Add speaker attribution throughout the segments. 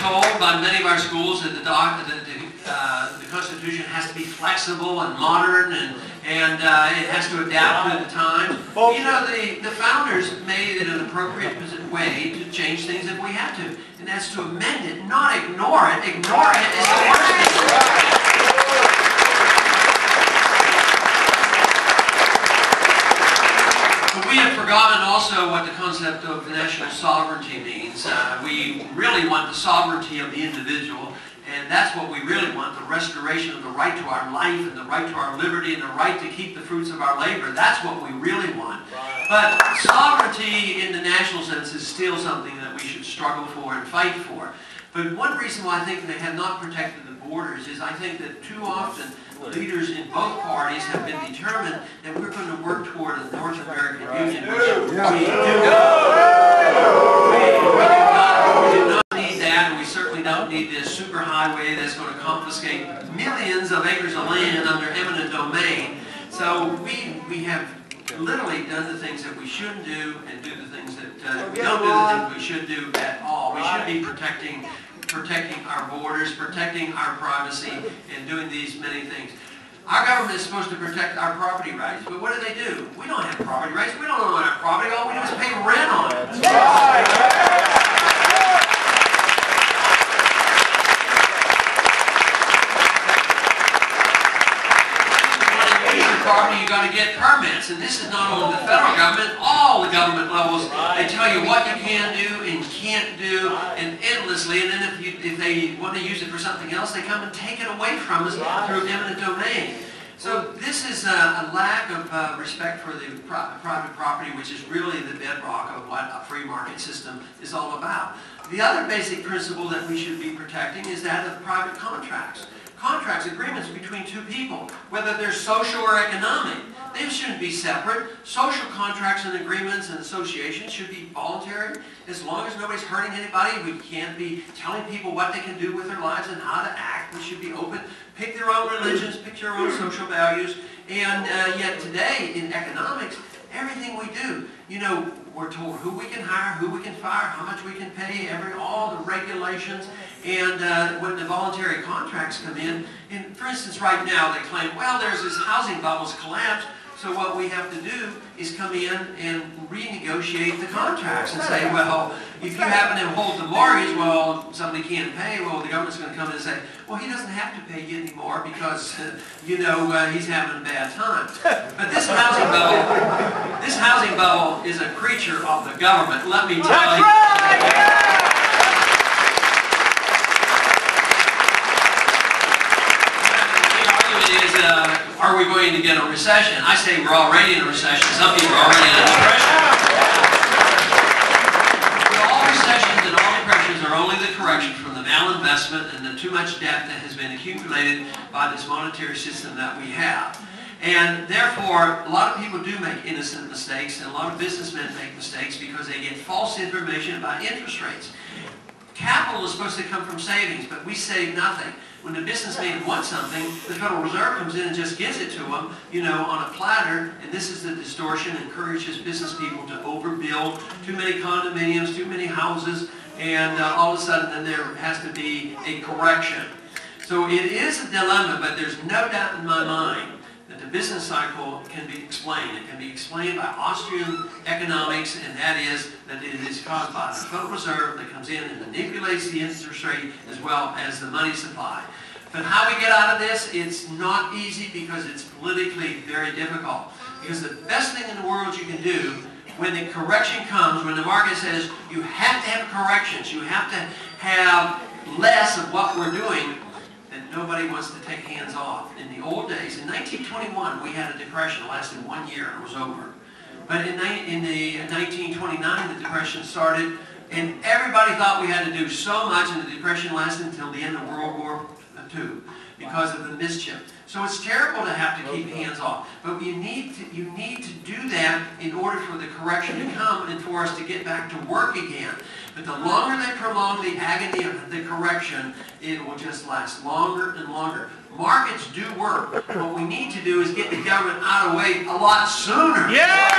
Speaker 1: told by many of our schools that the Constitution has to be flexible and modern, and it has to adapt to the times. You know, the founders made it an appropriate way to change things if we had to, and that's to amend it, not ignore it. Ignore it is the worst thing. But we have forgotten also what the concept of national sovereignty means. We really want the sovereignty of the individual, and that's what we really want, the restoration of the right to our life and the right to our liberty and the right to keep the fruits of our labor. That's what we really want. But sovereignty in the national sense is still something that we should struggle for and fight for. But one reason why I think they have not protected the borders is I think that too often leaders in both parties have been determined that we're going to work toward a North American Union, which we do not need that, and we certainly don't need this superhighway that's going to confiscate millions of acres of land under eminent domain. So we have literally done the things that we shouldn't do and do the things that we don't do the things we should do at all. We should be protecting our borders, protecting our privacy, and doing these many things. Our government is supposed to protect our property rights, but what do? We don't have property rights. We don't own our property. All we do is pay rent on it. Property, you got to get permits, and this is not only the federal government, all the government levels. They tell you what you can do and can't do, and endlessly. And then if they want to use it for something else, they come and take it away from us through eminent domain. So this is a lack of respect for the private property, which is really the bedrock of what a free market system is all about. The other basic principle that we should be protecting is that of private contracts. Contracts, agreements between two people, whether they're social or economic, they shouldn't be separate. Social contracts and agreements and associations should be voluntary. As long as nobody's hurting anybody, we can't be telling people what they can do with their lives and how to act. We should be open, pick their own religions, pick their own social values. And yet today, in economics, everything we do, you know, we're told who we can hire, who we can fire, how much we can pay, all the regulations. And when the voluntary contracts come in, and for instance, right now they claim, well, there's this housing bubble's collapsed, so what we have to do is come in and renegotiate the contracts and say, well, if you happen to hold the mortgage, well, somebody can't pay, well, the government's going to come in and say, well, he doesn't have to pay you anymore because, you know, he's having a bad time. But this housing bubble is a creature of the government, let me tell you. Are we going to get a recession? I say we're already in a recession. Some people are already in a depression. But all recessions and all depressions are only the correction from the malinvestment and the too much debt that has been accumulated by this monetary system that we have. And therefore, a lot of people do make innocent mistakes, and a lot of businessmen make mistakes because they get false information about interest rates. Capital is supposed to come from savings, but we save nothing. When the businessman wants something, the Federal Reserve comes in and just gives it to them, you know, on a platter, and this is the distortion, encourages business people to overbuild, too many condominiums, too many houses, and all of a sudden then there has to be a correction. So it is a dilemma, but there's no doubt in my mind that the business cycle can be explained. It can be explained by Austrian economics, and that is that it is caused by the Federal Reserve that comes in and manipulates the interest rate as well as the money supply. But how we get out of this, it's not easy because it's politically very difficult. Because the best thing in the world you can do when the correction comes, when the market says you have to have corrections, you have to have less of what we're doing, that nobody wants to take hands off. In the old days, in 1921, we had a depression that lasted 1 year and it was over. But in 1929, the depression started, and everybody thought we had to do so much, and the depression lasted until the end of World War II because of the mischief. So it's terrible to have to keep hands off. But you need to do that in order for the correction to come and for us to get back to work again. But the longer they prolong the agony of the correction, it will just last longer and longer. Markets do work. What we need to do is get the government out of the way a lot sooner. Yeah!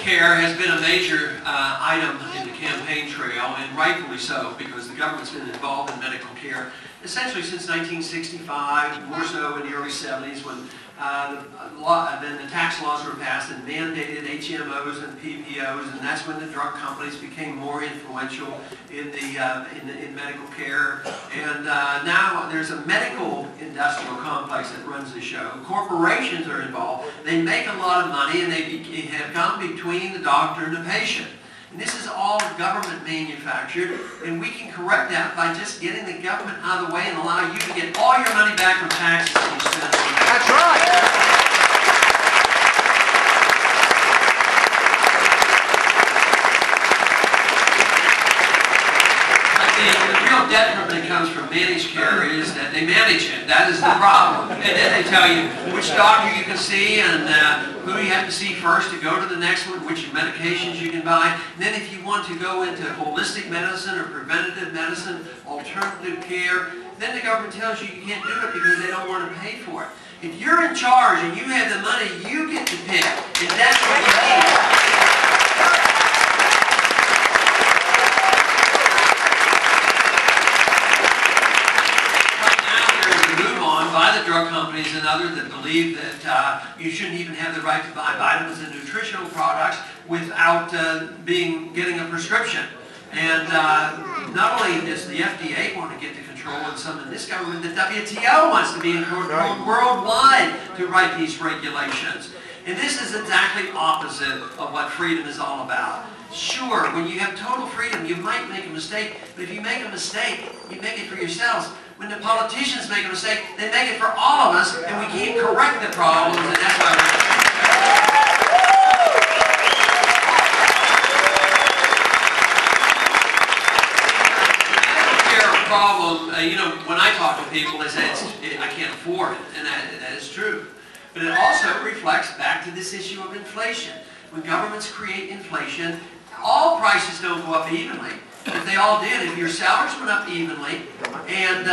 Speaker 1: care has been a major item in the campaign trail, and rightfully so, because the government's been involved in medical care essentially since 1965, more so in the early 70s when then the tax laws were passed and mandated HMOs and PPOs, and that's when the drug companies became more influential in medical care. And now there's a medical industrial complex that runs the show. Corporations are involved. They make a lot of money, and they have come between the doctor and the patient. And this is all government manufactured, and we can correct that by just getting the government out of the way and allow you to get all your money back from taxes that you spend.
Speaker 2: That's right.
Speaker 1: The real detriment that comes from managed care is that they manage it. That is the problem. And then they tell you which doctor you can see and who you have to see first to go to the next one, which medications you can buy. And then if you want to go into holistic medicine or preventative medicine, alternative care, then the government tells you you can't do it because they don't want to pay for it. If you're in charge and you have the money, you get to pick. And that's what you need. By the drug companies and others that believe that you shouldn't even have the right to buy vitamins and nutritional products without getting a prescription. And not only does the FDA want to get the control of some in this government, the WTO wants to be in control worldwide to write these regulations. And this is exactly opposite of what freedom is all about. Sure, when you have total freedom, you might make a mistake, but if you make a mistake, you make it for yourselves. When the politicians make a mistake, they make it for all of us, and we can't correct the problems, and that's why we're... The healthcare problem, you know, when I talk to people, they say, I can't afford it, and that is true. But it also reflects back to this issue of inflation. When governments create inflation, all prices don't go up evenly. If they all did, if your salaries went up evenly and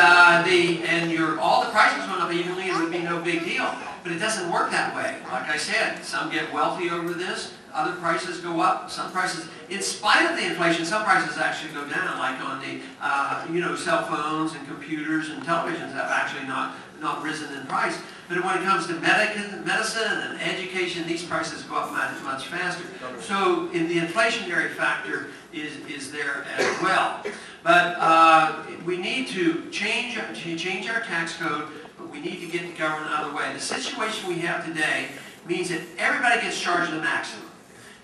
Speaker 1: all the prices went up evenly, it would be no big deal. But it doesn't work that way. Like I said, some get wealthy over this, other prices go up. Some prices, in spite of the inflation, some prices actually go down. Like on the cell phones and computers and televisions have actually not risen in price. But when it comes to medicine and education, these prices go up much faster. So the inflationary factor is there as well. But we need to change our tax code, but we need to get the government out of the way. The situation we have today means that everybody gets charged the maximum.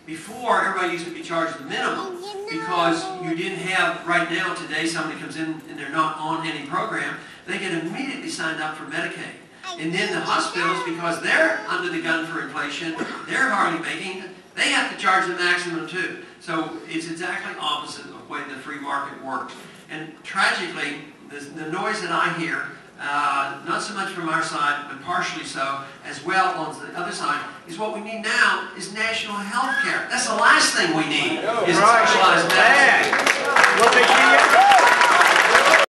Speaker 1: Before, everybody used to be charged the minimum because you didn't have, right now, today, somebody comes in and they're not on any program, they get immediately signed up for Medicaid. And then the hospitals, because they're under the gun for inflation, they're hardly making it, they have to charge the maximum too. So it's exactly opposite of the way the free market works. And tragically, the noise that I hear, not so much from our side, but partially so, as well on the other side, is what we need now is national health care. That's the last thing we need, is specialized medicine.